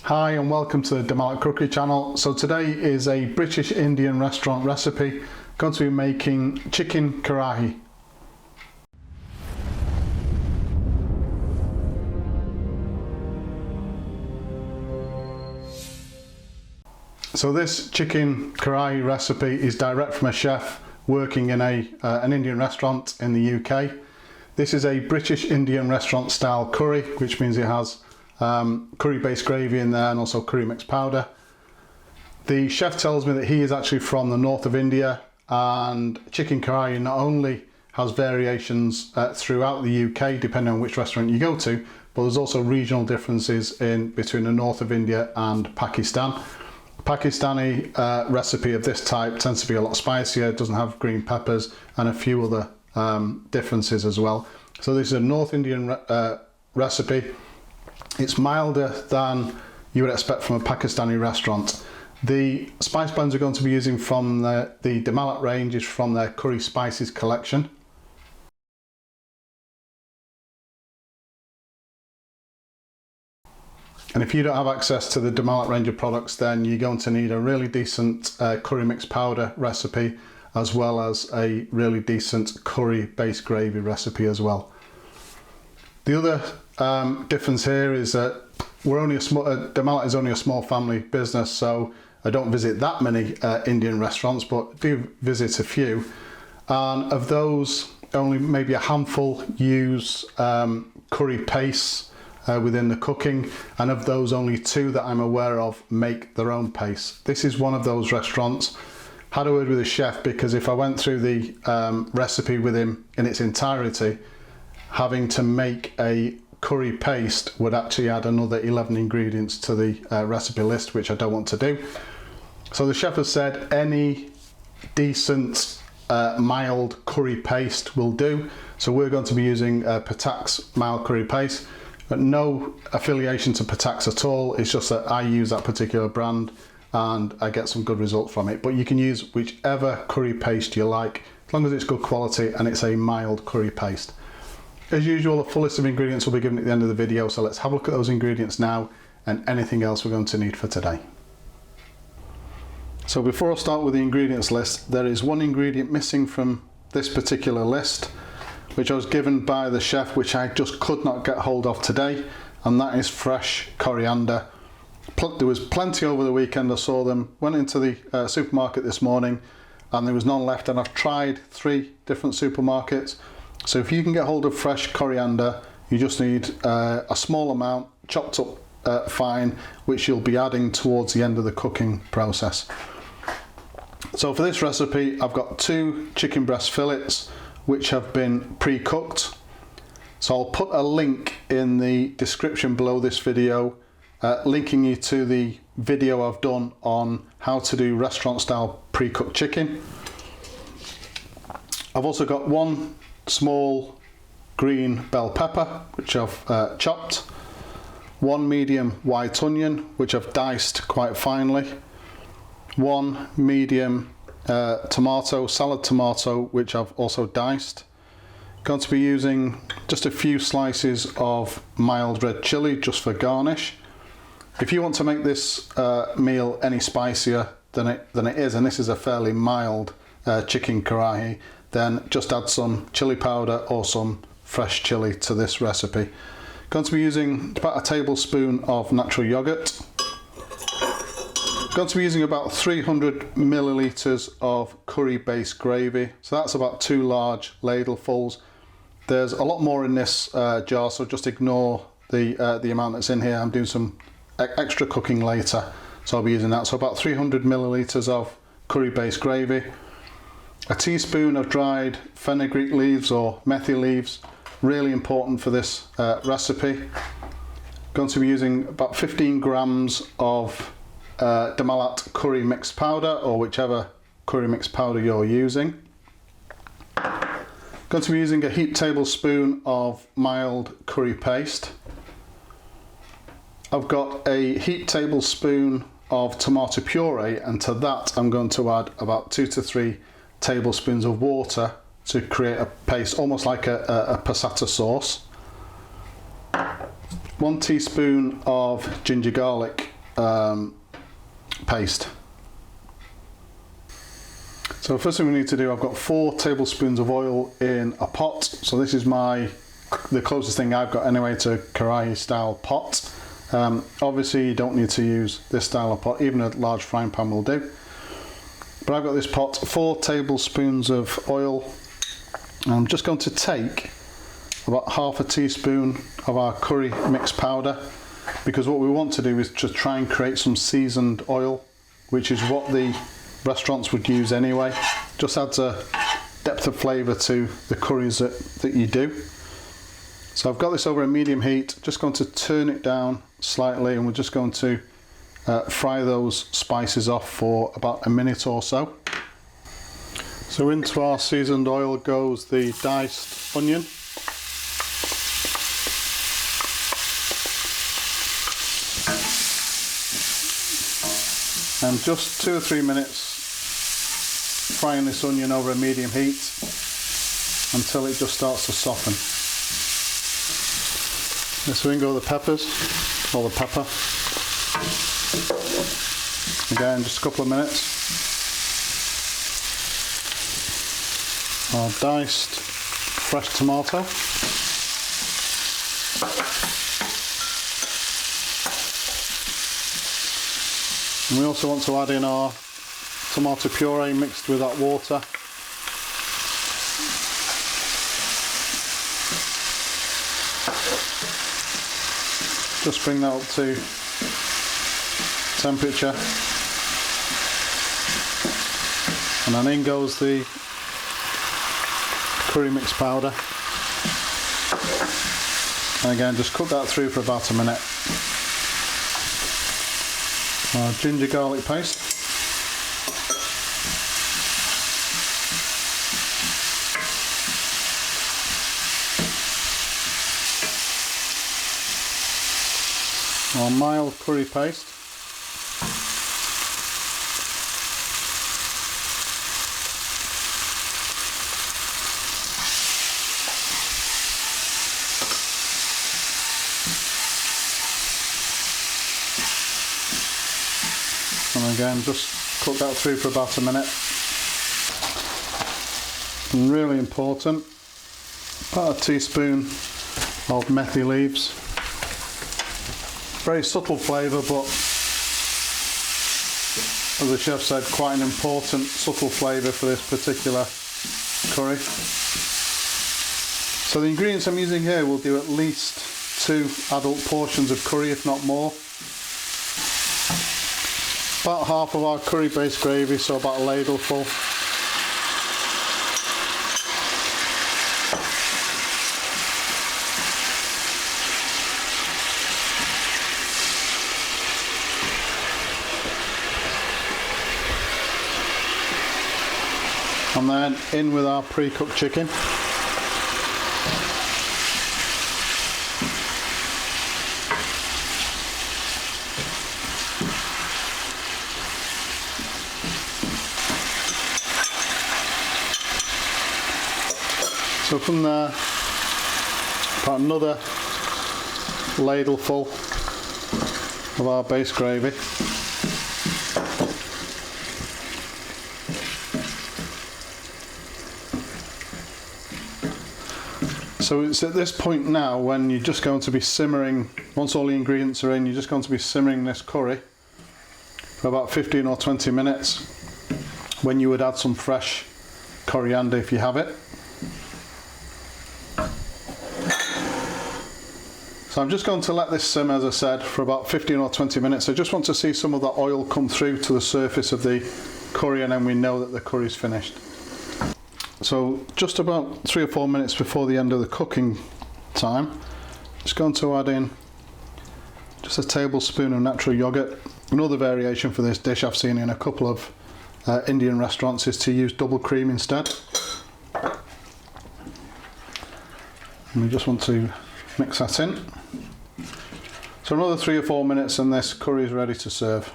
Hi and welcome to the Malat Cookery channel. So today is a British Indian restaurant recipe. I'm going to be making chicken Karahi. So this chicken Karahi recipe is direct from a chef working in an Indian restaurant in the UK. This is a British Indian restaurant style curry, which means it has curry based gravy in there and also curry mixed powder. The chef tells me that he is actually from the north of India, and chicken Karahi not only has variations throughout the UK depending on which restaurant you go to, but there's also regional differences in between the north of India and Pakistan. Pakistani recipe of this type tends to be a lot spicier, doesn't have green peppers and a few other differences as well. So this is a North Indian recipe. It's milder than you would expect from a Pakistani restaurant. The spice blends we're going to be using from the Malat range is from their curry spices collection. And if you don't have access to the Malat range of products, then you're going to need a really decent curry mixed powder recipe, as well as a really decent curry based gravy recipe as well. The other difference here is that Malat is only a small family business, so I don't visit that many Indian restaurants, but do visit a few. And of those, only maybe a handful use curry paste within the cooking, and of those only two that I'm aware of make their own paste. This is one of those restaurants. Had a word with the chef, because if I went through the recipe with him in its entirety, having to make a curry paste would actually add another 11 ingredients to the recipe list, which I don't want to do. So the chef has said any decent mild curry paste will do. So we're going to be using Patak's mild curry paste, but no affiliation to Patak's at all. It's just that I use that particular brand and I get some good results from it. But you can use whichever curry paste you like, as long as it's good quality and it's a mild curry paste. As usual, a full list of ingredients will be given at the end of the video, so let's have a look at those ingredients now and anything else we're going to need for today. So before I start with the ingredients list, there is one ingredient missing from this particular list, which I was given by the chef, which I just could not get hold of today, and that is fresh coriander. There was plenty over the weekend. I saw them, went into the supermarket this morning and there was none left, and I've tried 3 different supermarkets. So if you can get hold of fresh coriander, you just need a small amount chopped up fine, which you'll be adding towards the end of the cooking process. So for this recipe, I've got 2 chicken breast fillets which have been pre-cooked. So I'll put a link in the description below this video, linking you to the video I've done on how to do restaurant style pre-cooked chicken. I've also got 1 small green bell pepper, which I've chopped, 1 medium white onion, which I've diced quite finely, 1 medium salad tomato, which I've also diced. Going to be using just a few slices of mild red chilli just for garnish. If you want to make this meal any spicier than it is, and this is a fairly mild chicken Karahi, then just add some chili powder or some fresh chili to this recipe. Going to be using about a tablespoon of natural yogurt. Going to be using about 300 millilitres of curry based gravy, so that's about 2 large ladlefuls. There's a lot more in this jar, so just ignore the amount that's in here. I'm doing some extra cooking later, so I'll be using that. So about 300 millilitres of curry based gravy, a teaspoon of dried fenugreek leaves or methi leaves, really important for this recipe. Going to be using about 15 grams of Malat curry mixed powder, or whichever curry mixed powder you're using. Going to be using a heaped tablespoon of mild curry paste. I've got a heaped tablespoon of tomato puree, and to that I'm going to add about 2 to 3 tablespoons of water to create a paste, almost like a passata sauce. 1 teaspoon of ginger garlic paste. So first thing we need to do, I've got 4 tablespoons of oil in a pot. So this is the closest thing I've got anyway to Karahi style pot. Obviously you don't need to use this style of pot, even a large frying pan will do. But I've got this pot, 4 tablespoons of oil. And I'm just going to take about half a teaspoon of our curry mix powder, because what we want to do is to try and create some seasoned oil, which is what the restaurants would use anyway. Just adds a depth of flavour to the curries that you do. So I've got this over a medium heat, just going to turn it down slightly, and we're just going to fry those spices off for about a minute or so. So into our seasoned oil goes the diced onion. And just 2 or 3 minutes frying this onion over a medium heat until it just starts to soften. So in go the peppers, or the pepper. Again, just a couple of minutes. Our diced fresh tomato. And we also want to add in our tomato puree mixed with that water. Just bring that up to temperature. And then in goes the curry mix powder. And again, just cook that through for about a minute. Our ginger garlic paste. Our mild curry paste. And again, just cook that through for about a minute. And really important, about a teaspoon of methi leaves. Very subtle flavour, but as the chef said, quite an important subtle flavour for this particular curry. So the ingredients I'm using here will do at least 2 adult portions of curry, if not more. About half of our curry based gravy, so about a ladleful. And then in with our pre-cooked chicken. So from there, about another ladleful of our base gravy. So it's at this point now when you're just going to be simmering, once all the ingredients are in, you're just going to be simmering this curry for about 15 or 20 minutes, when you would add some fresh coriander if you have it. So I'm just going to let this simmer, as I said, for about 15 or 20 minutes. I just want to see some of the oil come through to the surface of the curry, and then we know that the curry's finished. So just about 3 or 4 minutes before the end of the cooking time, just going to add in just a tablespoon of natural yogurt. Another variation for this dish I've seen in a couple of Indian restaurants is to use double cream instead. And we just want to mix that in. So another 3 or 4 minutes and this curry is ready to serve.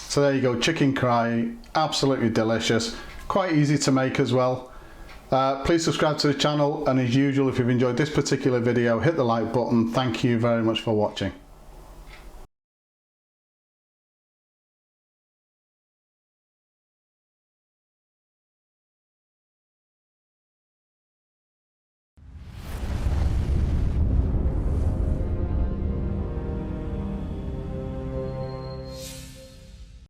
So there you go, chicken karahi, absolutely delicious, quite easy to make as well. Please subscribe to the channel, and as usual, if you've enjoyed this particular video, hit the like button. Thank you very much for watching.